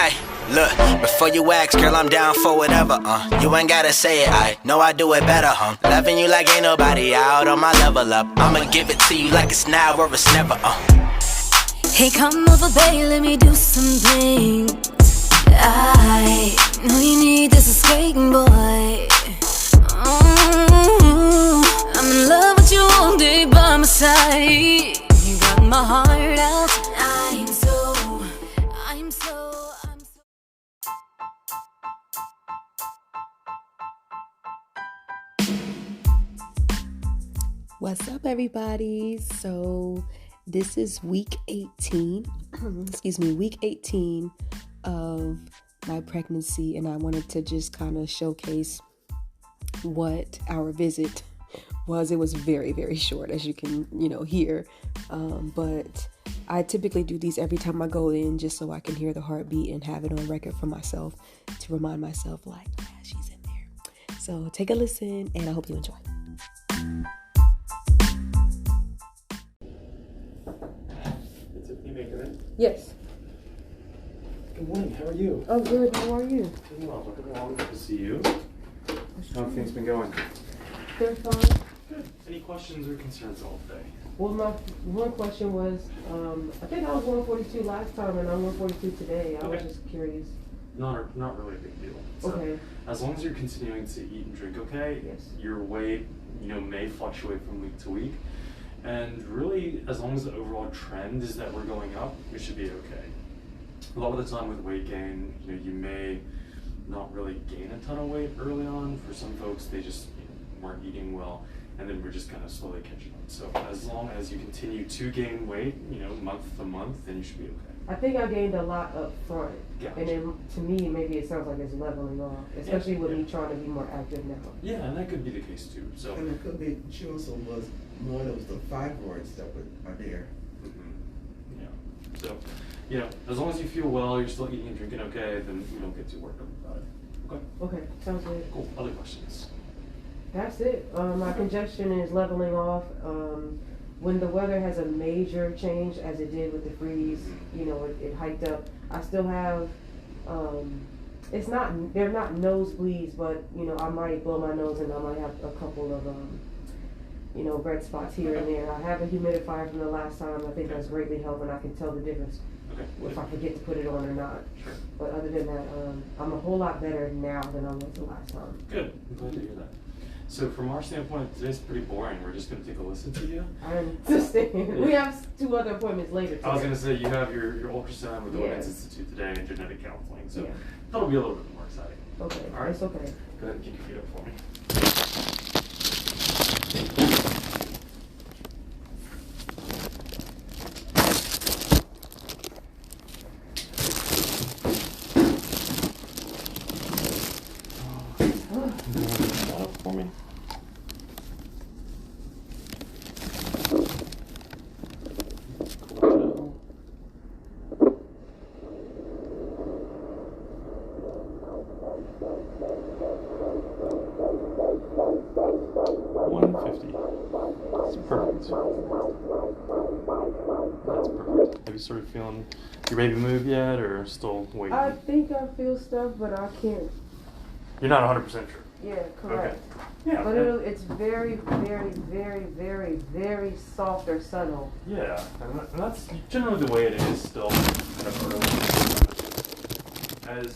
Ay, look, before you ask, girl, I'm down for whatever, You ain't gotta say it, I know I do it better, Loving you like ain't nobody out on my level up. I'ma give it to you like it's now or it's never, Hey, come over, babe, let me do something. I know you need this escape, boy. I'm in love with you all day by my side. You got my heart out. I'm so. What's up, everybody? So this is week 18 week 18 of my pregnancy, and I wanted to just kind of showcase what our visit was. It was very, very short, as you can hear, but I typically do these every time I go in, just so I can hear the heartbeat and have it on record for myself to remind myself, like, yeah, she's in there. So take a listen, and I hope you enjoy. Yes. Good morning, how are you? Oh, good. How are you? Doing well, welcome along. Good to see you. How have things been going? They're fine. Good. Any questions or concerns all day? Well, my one question was, I think I was 142 last time, and I'm 142 today. I was just curious. Not really a big deal. So, okay. As long as you're continuing to eat and drink okay, yes. Your weight, may fluctuate from week to week. And really, as long as the overall trend is that we're going up, we should be okay. A lot of the time with weight gain, you may not really gain a ton of weight early on. For some folks, they just weren't eating well, and then we're just kind of slowly catching up. So as long as you continue to gain weight, month to month, then you should be okay. I think I gained a lot up front, Gotcha. And then to me, maybe it sounds like it's leveling off, especially with me trying to be more active now. Yeah, and that could be the case too. So. And it could be, she also was one of the fibroids that are there. Mm-hmm. Yeah. So, as long as you feel well, you're still eating and drinking okay, then you don't get too worked up about it. Okay? Okay, sounds good. Cool. Other questions? That's it. My congestion is leveling off. When the weather has a major change, as it did with the freeze, it hiked up. I still have, they're not nosebleeds, but, I might blow my nose and I might have a couple of, red spots here and there. I have a humidifier from the last time. I think that's greatly helping. I can tell the difference if I forget to put it on or not. Sure. But other than that, I'm a whole lot better now than I was the last time. Good. I'm glad to hear that. So from our standpoint, today's pretty boring. We're just going to take a listen to you. I understand. We have 2 other appointments later today. I was going to say, you have your ultrasound with the Women's Institute today and genetic counseling. So that'll be a little bit more exciting. Okay. All right. It's okay. Go ahead and kick your feet up for me. 150. That's perfect. That's perfect. Have you started feeling your baby move yet, or still waiting? I think I feel stuff, but I can't. You're not 100% sure? Yeah, correct. Okay. Yeah. But it's very, very, very, very, very soft or subtle. Yeah, and that's generally the way it is still kind of early. As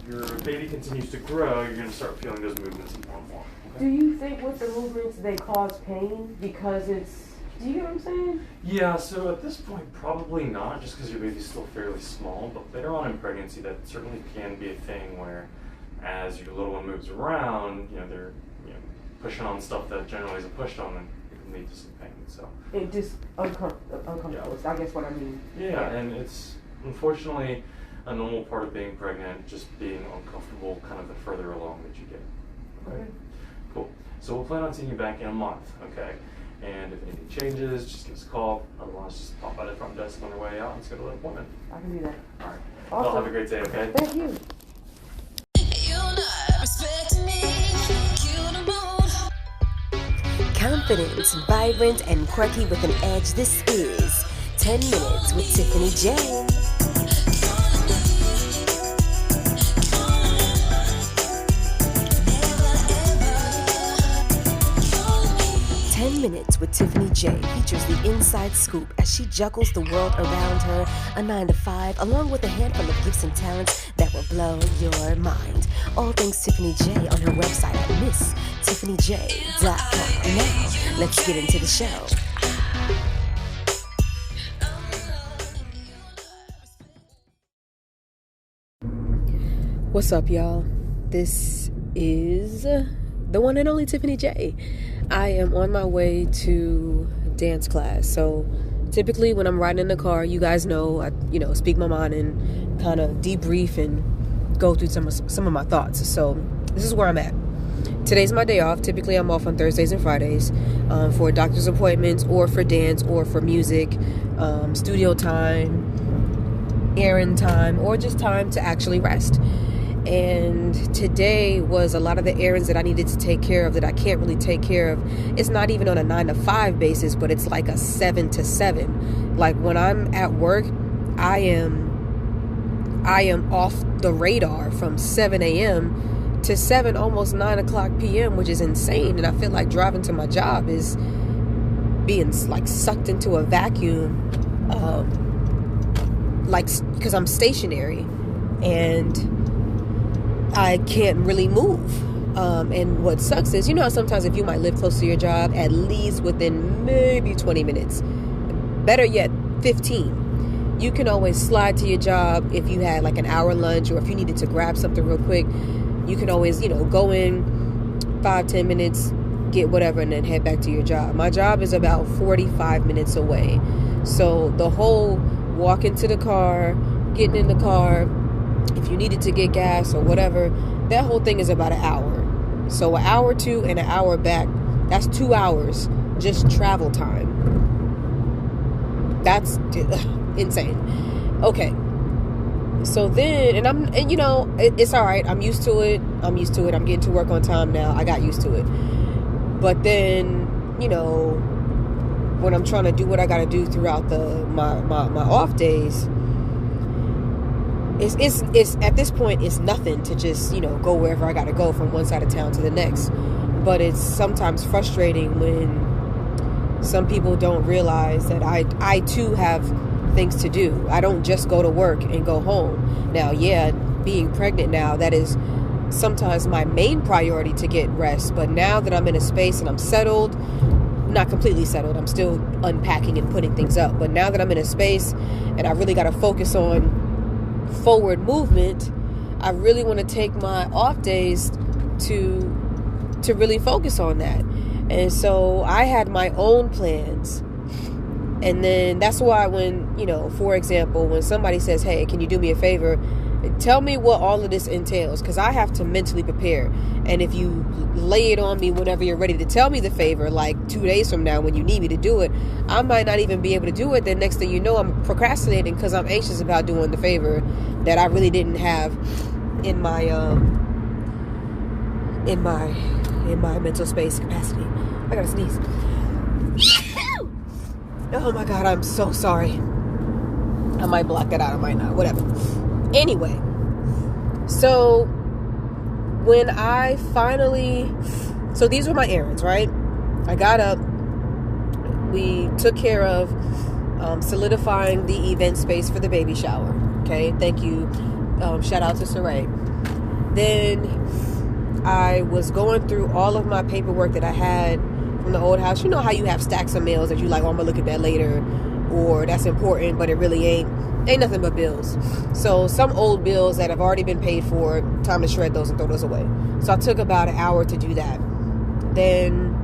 your baby continues to grow, you're going to start feeling those movements more and more. Okay? Do you think with the movements they cause pain because it's... Do you get what I'm saying? Yeah, so at this point, probably not, just because your baby's still fairly small. But later on in pregnancy, that certainly can be a thing where, as your little one moves around, they're pushing on stuff that generally isn't pushed on, and it can lead to some pain. So it just uncomfortable. Yeah. I guess what I mean. Yeah, and it's unfortunately a normal part of being pregnant, just being uncomfortable, kind of the further along that you get. Okay. Cool. So we'll plan on seeing you back in a month. Okay. And if anything changes, just give us a call. Otherwise, just pop by the front desk on your way out and schedule an appointment. I can do that. All right. Awesome. Well, have a great day, okay? Thank you. Confident, vibrant, and quirky with an edge, this is 10 Minutes with Tiffany J. J features the inside scoop as she juggles the world around her, a 9 to 5, along with a handful of gifts and talents that will blow your mind. All things Tiffany J on her website at MissTiffanyJ.com. Now, let's get into the show. What's up, y'all? This is the one and only Tiffany J. I am on my way to dance class. So typically when I'm riding in the car, you guys know I speak my mind and kind of debrief and go through some of my thoughts. So this is where I'm at. Today's my day off. Typically I'm off on Thursdays and Fridays for doctor's appointments or for dance or for music, studio time, errand time, or just time to actually rest. And today was a lot of the errands that I needed to take care of that I can't really take care of. It's not even on a 9 to 5 basis, but it's like a 7 to 7. Like when I'm at work, I am off the radar from 7 a.m. to 7, almost 9 o'clock p.m., which is insane. And I feel like driving to my job is being like sucked into a vacuum, because I'm stationary and I can't really move. And what sucks is, how sometimes if you might live close to your job, at least within maybe 20 minutes, better yet, 15, you can always slide to your job if you had like an hour lunch, or if you needed to grab something real quick, you can always, go in 5-10 minutes, get whatever, and then head back to your job. My job is about 45 minutes away. So the whole walk into the car, getting in the car, if you needed to get gas or whatever, that whole thing is about an hour. So an hour to and an hour back, that's 2 hours just travel time. That's insane. Okay. So then, it's all right. I'm used to it. I'm getting to work on time now. I got used to it. But then, when I'm trying to do what I got to do throughout my off days, it's at this point it's nothing to just go wherever I gotta go from one side of town to the next. But it's sometimes frustrating when some people don't realize that I too have things to do. I don't just go to work and go home. Now, being pregnant now, that is sometimes my main priority to get rest. But now that I'm in a space and I'm settled, not completely settled, I'm still unpacking and putting things up, but now that I'm in a space and I really got to focus on forward movement, I really want to take my off days to really focus on that. And so I had my own plans. And then that's why when, for example, when somebody says, hey, can you do me a favor? Tell me what all of this entails, because I have to mentally prepare. And if you lay it on me whenever you're ready to tell me the favor, like 2 days from now when you need me to do it, I might not even be able to do it. Then next thing you know, I'm procrastinating because I'm anxious about doing the favor that I really didn't have in my mental space capacity. I gotta sneeze. Oh my God, I'm so sorry. I might block that out, I might not, whatever. Anyway, so when I so these were my errands, right? I got up, we took care of solidifying the event space for the baby shower. Okay, thank you. Shout out to Saray. Then I was going through all of my paperwork that I had from the old house. You know how you have stacks of mails that you like, oh, I'm gonna look at that later, or that's important, but it really ain't nothing but bills. So some old bills that have already been paid for, time to shred those and throw those away. So I took about an hour to do that. Then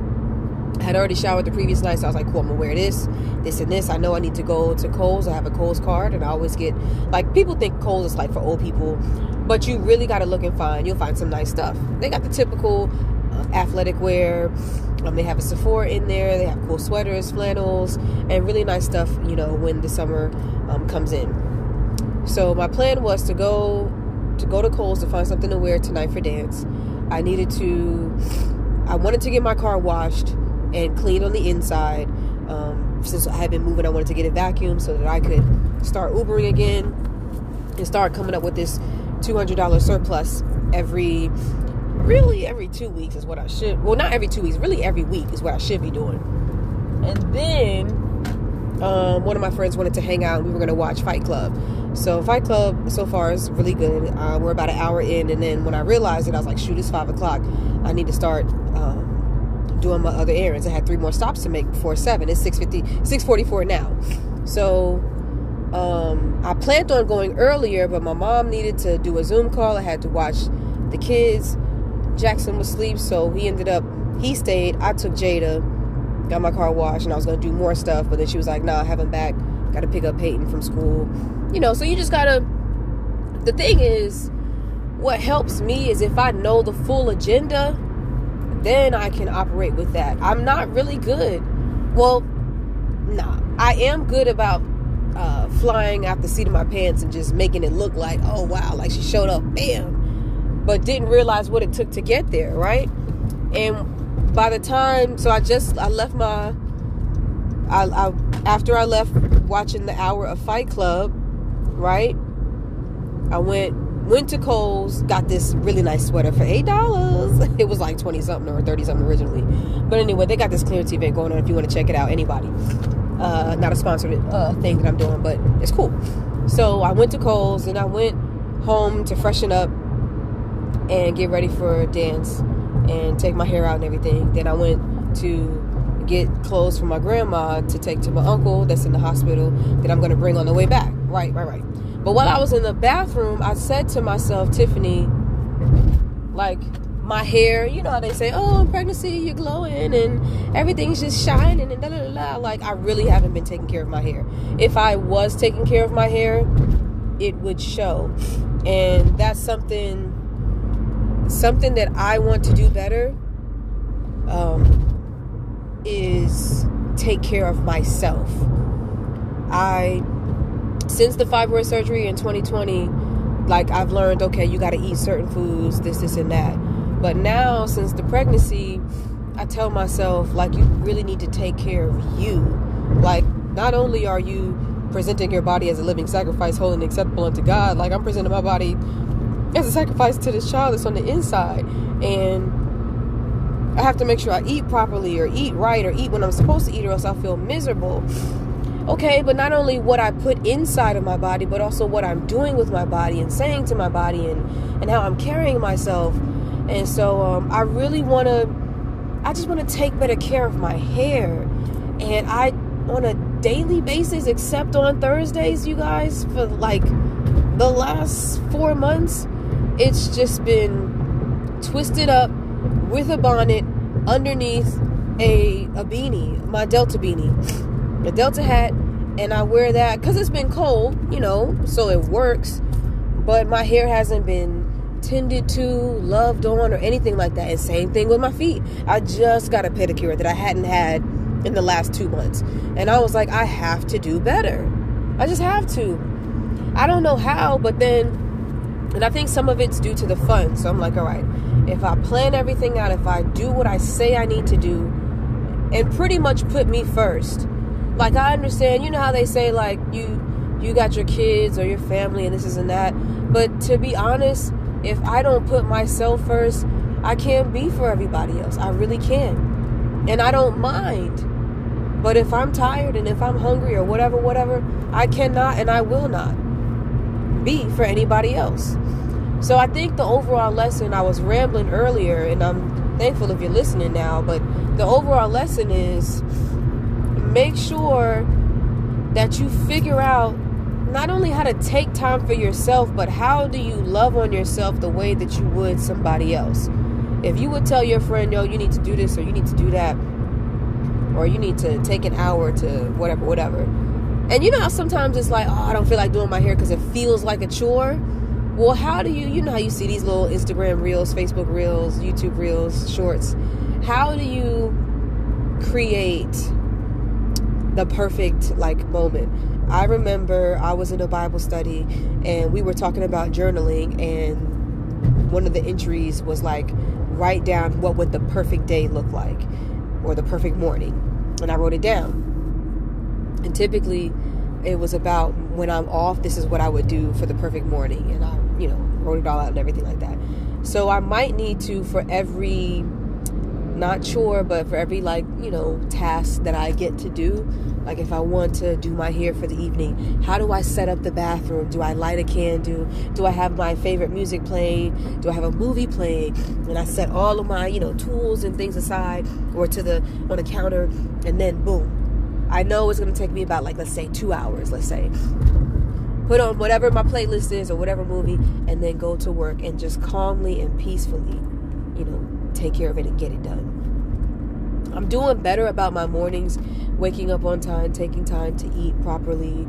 I had already showered the previous night, so I was like, cool, I'm gonna wear this, and this. I know I need to go to Kohl's. I have a Kohl's card, and I always get, like, people think Kohl's is like for old people, but you really gotta look and find. You'll find some nice stuff. They got the typical athletic wear. They have a Sephora in there. They have cool sweaters, flannels, and really nice stuff, when the summer comes in. So my plan was to go to Kohl's to find something to wear tonight for dance. I wanted to get my car washed and cleaned on the inside. Since I had been moving, I wanted to get it vacuumed so that I could start Ubering again and start coming up with this $200 surplus every 2 weeks is what I should, well, not every 2 weeks, really every week is what I should be doing. And then one of my friends wanted to hang out, and we were going to watch Fight Club. So Fight Club so far is really good. We're about an hour in, and then when I realized it, I was like, shoot, it's 5 o'clock. I need to start doing my other errands. I had 3 more stops to make before 7. It's 6:44 now. So I planned on going earlier, but my mom needed to do a Zoom call. I had to watch the kids. Jackson was asleep, so he stayed. I took Jada, got my car washed, and I was going to do more stuff, but then she was like, nah, have him back. Got to pick up Peyton from school. So you just gotta, the thing is, what helps me is if I know the full agenda, then I can operate with that. I'm not really good. Well, nah, I am good about flying out the seat of my pants and just making it look like, oh wow, like she showed up, bam, but didn't realize what it took to get there, right? And by the time, so I left after I left watching the hour of Fight Club, right? I went to Kohl's, got this really nice sweater for $8. It was like 20 something or 30 something originally, but anyway, they got this clearance event going on if you want to check it out. Anybody, not a sponsored thing that I'm doing, but it's cool. So I went to Kohl's and I went home to freshen up and get ready for a dance and take my hair out and everything. Then I went to get clothes for my grandma to take to my uncle that's in the hospital that I'm going to bring on the way back. Right. But while I was in the bathroom, I said to myself, Tiffany, like, my hair, you know how they say, oh, in pregnancy, you're glowing and everything's just shining and da-da-da-da. Like, I really haven't been taking care of my hair. If I was taking care of my hair, it would show. And that's something that I want to do better, is take care of myself. Since the fibroid surgery in 2020, like, I've learned, okay, you got to eat certain foods, this and that. But now, since the pregnancy, I tell myself, like, you really need to take care of you. Like, not only are you presenting your body as a living sacrifice, holy and acceptable unto God, like, I'm presenting my body as a sacrifice to this child that's on the inside. And I have to make sure I eat properly or eat right or eat when I'm supposed to eat, or else I'll feel miserable. Okay, but not only what I put inside of my body, but also what I'm doing with my body and saying to my body and how I'm carrying myself. And so I just want to take better care of my hair. And I, on a daily basis, except on Thursdays, you guys, for like the last 4 months, it's just been twisted up with a bonnet underneath a beanie, my Delta beanie, a Delta hat, and I wear that because it's been cold, so it works, but my hair hasn't been tended to, loved on, or anything like that. And same thing with my feet. I just got a pedicure that I hadn't had in the last 2 months, and I was like, I have to do better. I just have to. I don't know how, but then, and I think some of it's due to the fun. So I'm like, all right, if I plan everything out, if I do what I say I need to do, and pretty much put me first. Like, I understand, you know how they say, like, you got your kids or your family and this and that. But to be honest, if I don't put myself first, I can't be for everybody else. I really can't. And I don't mind. But if I'm tired and if I'm hungry or whatever, I cannot and I will not be for anybody else. So I think the overall lesson, I was rambling earlier, and I'm thankful if you're listening now, but the overall lesson is, make sure that you figure out not only how to take time for yourself, but how do you love on yourself the way that you would somebody else. If you would tell your friend, yo, you need to do this or you need to do that, or you need to take an hour to whatever. And you know how sometimes it's like, oh, I don't feel like doing my hair because it feels like a chore. Well, how do you know how you see these little Instagram reels, Facebook reels, YouTube reels, shorts. How do you create the perfect moment? I remember I was in a Bible study and we were talking about journaling, and one of the entries was like, write down what would the perfect day look like, or the perfect morning. And I wrote it down. And typically it was about, when I'm off, this is what I would do for the perfect morning. And I, wrote it all out and everything like that. So I might need to, for every not chore, but for every task that I get to do. Like if I want to do my hair for the evening, how do I set up the bathroom? Do I light a candle? Do I have my favorite music playing? Do I have a movie playing? And I set all of my, tools and things aside or on the counter, and then boom. I know it's going to take me about let's say 2 hours, let's say. Put on whatever my playlist is or whatever movie, and then go to work and just calmly and peacefully, take care of it and get it done. I'm doing better about my mornings, waking up on time, taking time to eat properly,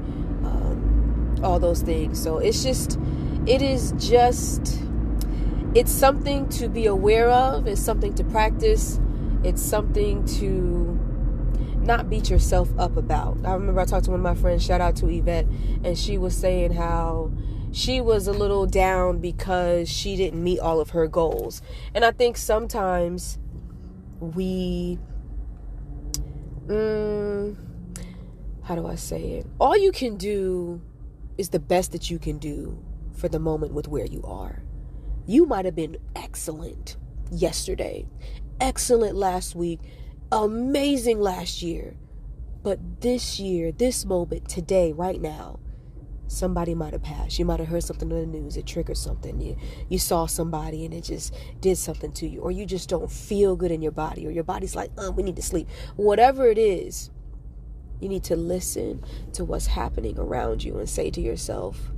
all those things. So it's something to be aware of. It's something to practice. It's something to not beat yourself up about. I remember I talked to one of my friends, shout out to Yvette, and she was saying how she was a little down because she didn't meet all of her goals. And I think sometimes we, how do I say it? All you can do is the best that you can do for the moment with where you are. You might have been excellent yesterday, excellent last week, amazing last year. But this year, this moment, today, right now, somebody might have passed. You might have heard something on the news. It triggered something. You saw somebody and it just did something to you. Or you just don't feel good in your body. Or your body's like, we need to sleep. Whatever it is, you need to listen to what's happening around you and say to yourself,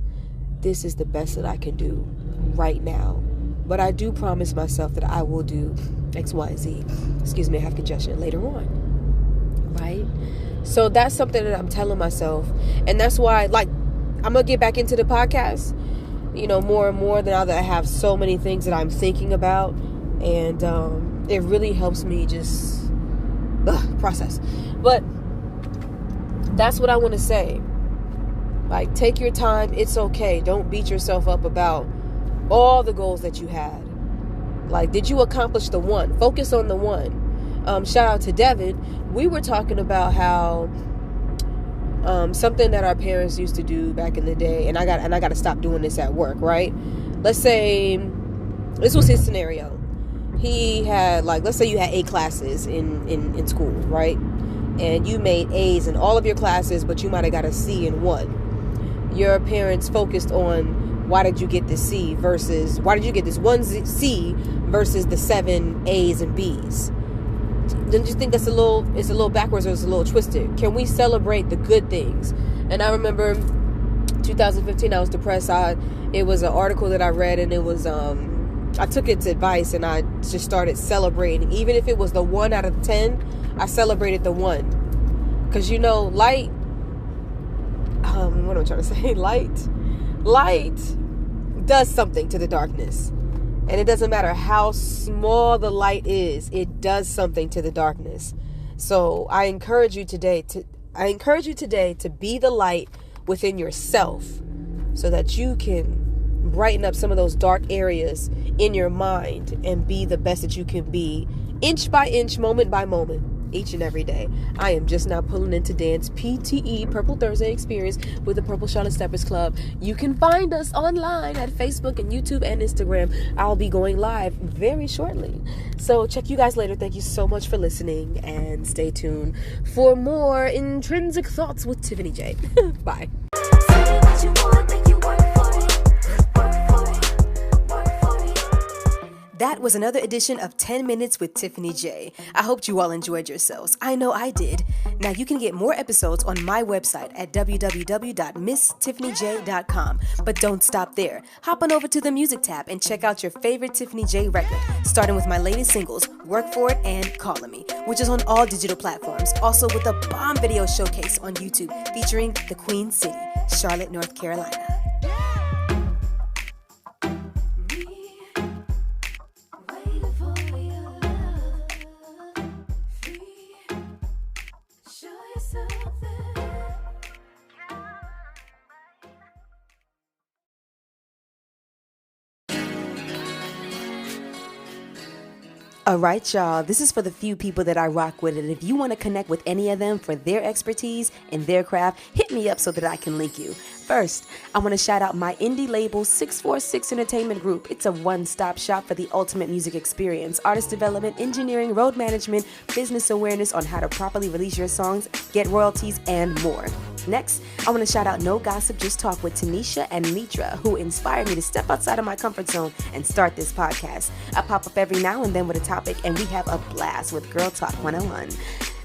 this is the best that I can do right now. But I do promise myself that I will do X, Y, Z. Excuse me, I have congestion later on. Right? So that's something that I'm telling myself. And that's why, I'm going to get back into the podcast, more and more now that I have so many things that I'm thinking about. And it really helps me just process. But that's what I want to say. Take your time. It's okay. Don't beat yourself up about all the goals that you had. Did you accomplish the one? Focus on the one. Shout out to Devin. We were talking about how something that our parents used to do back in the day, and I got to stop doing this at work, right? Let's say this was his scenario. He had let's say you had 8 classes in school, right? And you made A's in all of your classes, but you might have got a C in one. Your parents focused on why did you get this C versus why did you get this one C versus the 7 A's and B's. Don't you think it's a little backwards, or it's a little twisted? Can we celebrate the good things? And I remember 2015, I was depressed. It was an article that I read, and it was I took its advice and I just started celebrating. Even if it was the 1 out of 10, I celebrated the 1. Because light, what am I trying to say? Light does something to the darkness. And it doesn't matter how small the light is, it does something to the darkness. So I encourage you today to be the light within yourself, so that you can brighten up some of those dark areas in your mind and be the best that you can be, inch by inch, moment by moment, each and every day. I am just now pulling into dance PTE, Purple Thursday experience with the Purple Charlotte Steppers Club. You can find us online at Facebook and YouTube and Instagram. I'll be going live very shortly. So check you guys later. Thank you so much for listening, and stay tuned for more Intrinsic Thoughts with Tiffany J. Bye. That was another edition of 10 Minutes with Tiffany J. I hope you all enjoyed yourselves. I know I did. Now you can get more episodes on my website at www.misstiffanyj.com. But don't stop there. Hop on over to the music tab and check out your favorite Tiffany J record, starting with my latest singles, Work For It and Calling Me, which is on all digital platforms. Also with a bomb video showcase on YouTube featuring the Queen City, Charlotte, North Carolina. All right, y'all, this is for the few people that I rock with, and if you want to connect with any of them for their expertise and their craft, hit me up so that I can link you. First, I want to shout out my indie label 646 Entertainment Group. It's a one-stop shop for the ultimate music experience, artist development, engineering, road management, business awareness on how to properly release your songs, get royalties, and more. Next, I want to shout out No Gossip, Just Talk with Tanisha and Mitra, who inspired me to step outside of my comfort zone and start this podcast. I pop up every now and then with a topic, and we have a blast with Girl Talk 101.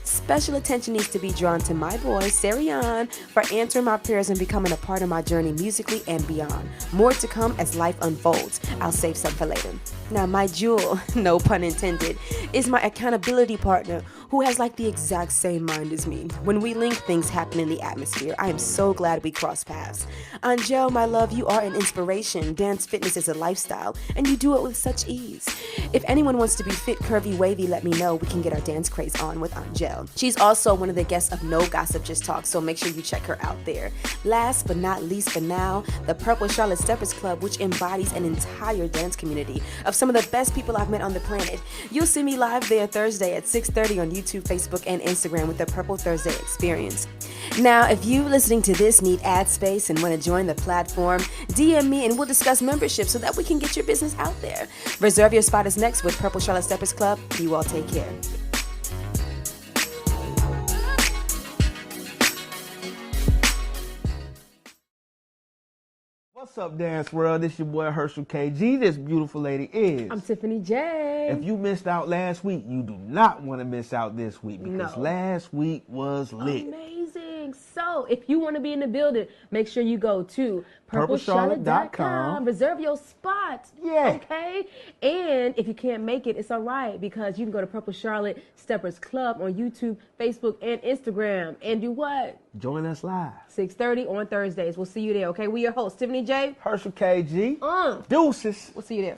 Special attention needs to be drawn to my boy, Sarian, for answering my prayers and becoming a part of my journey musically and beyond. More to come as life unfolds. I'll save some for later. Now, my jewel, no pun intended, is my accountability partner who has like the exact same mind as me. When we link, things happen in the atmosphere. I am so glad we crossed paths. Angel, my love, you are an inspiration. Dance fitness is a lifestyle, and you do it with such ease. If anyone wants to be fit, curvy, wavy, let me know. We can get our dance craze on with Angel. She's also one of the guests of No Gossip, Just Talk, so make sure you check her out there. Last but not least for now, the Purple Charlotte Steppers Club, which embodies an entire dance community of some of the best people I've met on the planet. You'll see me live there Thursday at 6:30 on YouTube, Facebook, and Instagram with the Purple Thursday Experience. Now, if you listening to this need ad space and want to join the platform, DM me and we'll discuss membership so that we can get your business out there. Reserve your spot is next with Purple Charlotte Steppers Club. You all take care. What's up, Dance World? This your boy Herschel KG. This beautiful lady is. I'm Tiffany J. If you missed out last week, you do not want to miss out this week because No. last week was lit. Amazing. So if you want to be in the building, make sure you go to purplecharlotte.com. Reserve your spot. Yeah. Okay? And if you can't make it, it's all right because you can go to Purple Charlotte Steppers Club on YouTube, Facebook, and Instagram. And do what? Join us live. 6:30 on Thursdays. We'll see you there, okay? We your hosts, Tiffany J. Herschel KG. Deuces. Deuces. We'll see you there.